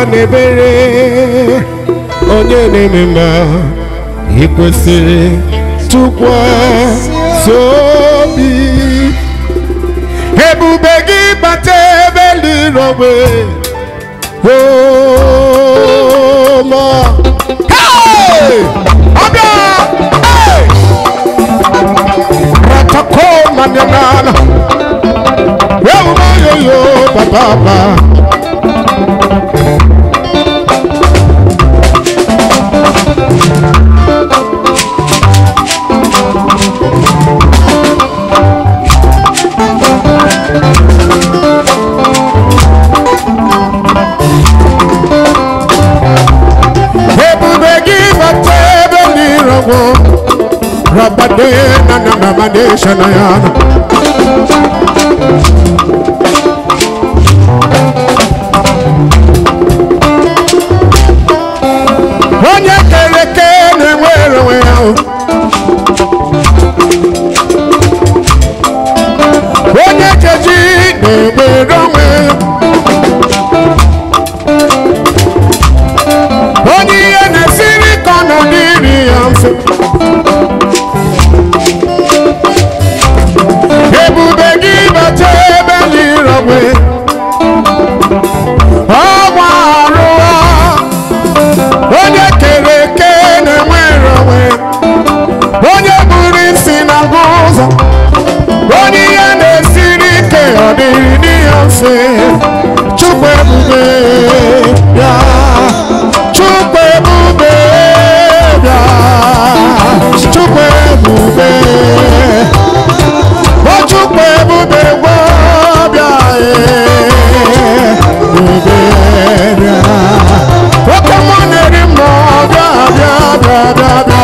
nebere onye nemema ikwesịrị tụkwasị obi ebube gị bata ebe lirogbe ma hey abia hey ratako manana yo papa Rabade nana namade shanayana onye keleke na-enwere onwe ya onye keji na-enwere onwe ya onye ihe na-esiri ka ọ nọ n'iri ya mfe ebube gị bata ebe n'irogbe ọgwa arụwa onye kere eke na-enwere onwe onye buru isi na ngwa ụzọ onye ihe na-esiri ike ọ dịrị n'ihe mfe Chukwu ebube bịa Chukwu ebube bịa Chukwu ebube Chukwu ebube bịa ebube bịa oke mmụọ na-eri mmụọ bịa ebube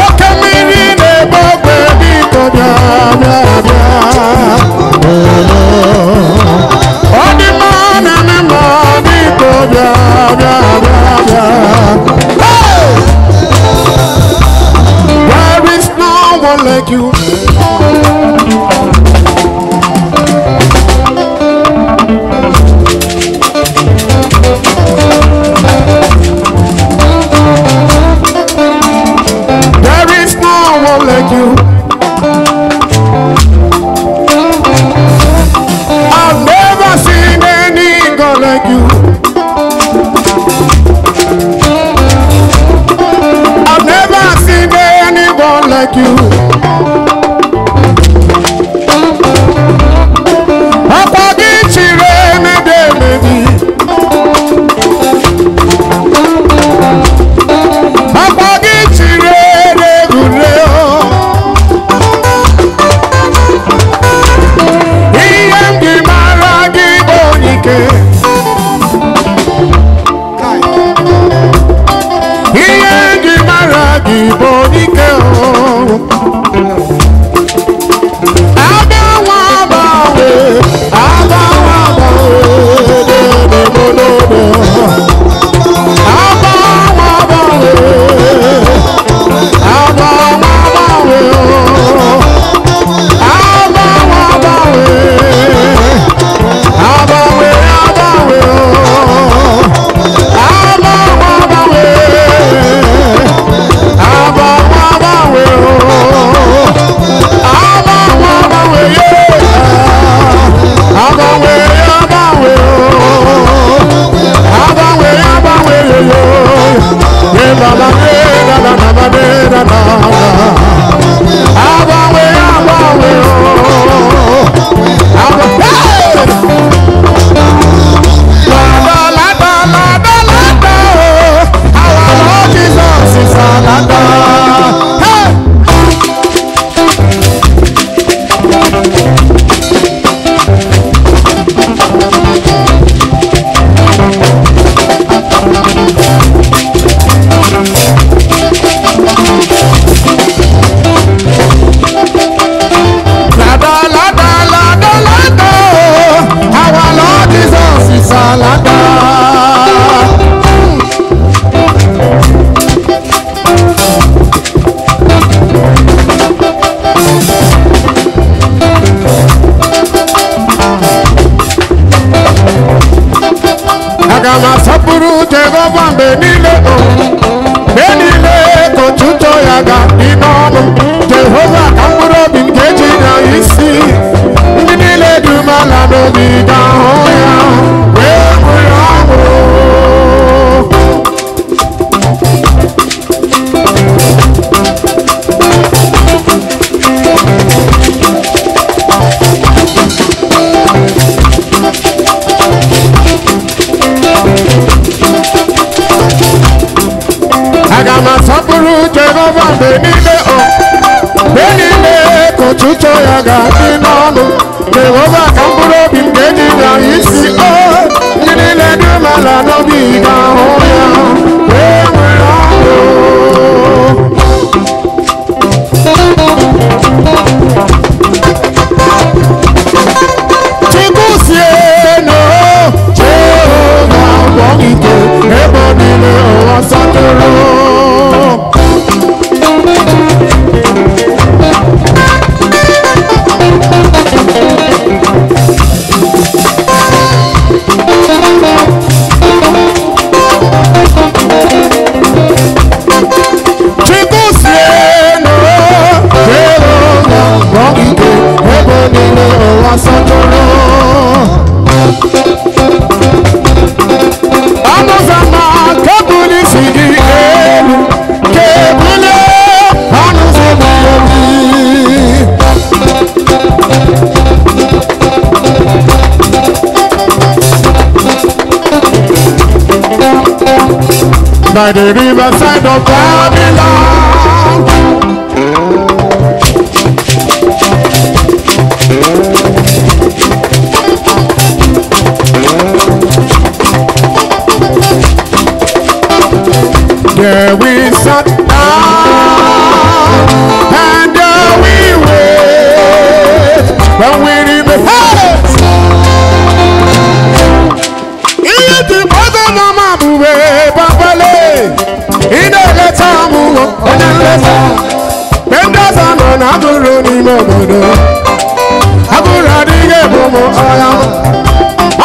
oke mmiri na-ebe ogbe biko bịa ọ dị mma na-eme mmụọ biko bịa like you. There is no one like you. I've never seen any God like you. I've never seen anyone like you. Bonike benile o benile kotuto ya ga inono Jehovah kamburo bingeji na isi ndile dumala no biga hoya we murawo Agama saburu Jehovah benile o benile kotuto ya ga inono Jehovah kamburo bingeji na isi o ndile dumala no biga hoya we murawo Chikusieno Jehovah wongite ebonile o asatoro by the riverside of Babylon. There we sat down and there we wait when we remain. Aguru ni mobodo aguru adige bomo aya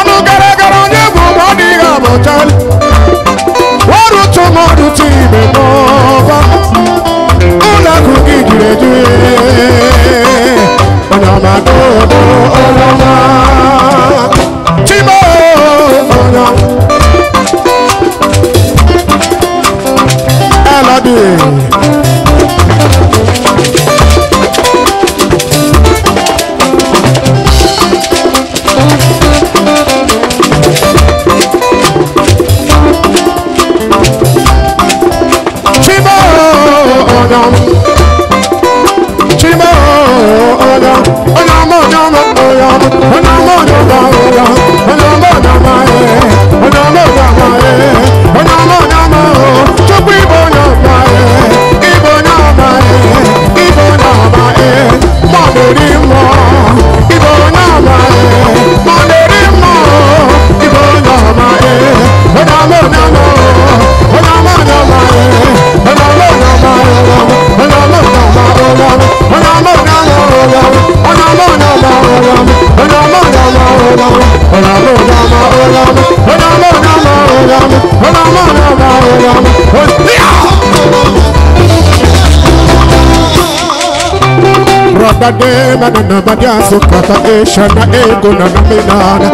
anu gara gara nye bomo diga botal waru tomodu ti be boba una kuki jireju ona ma do ona ma timo ona eladi Badema na badia sukata esha na ego na minana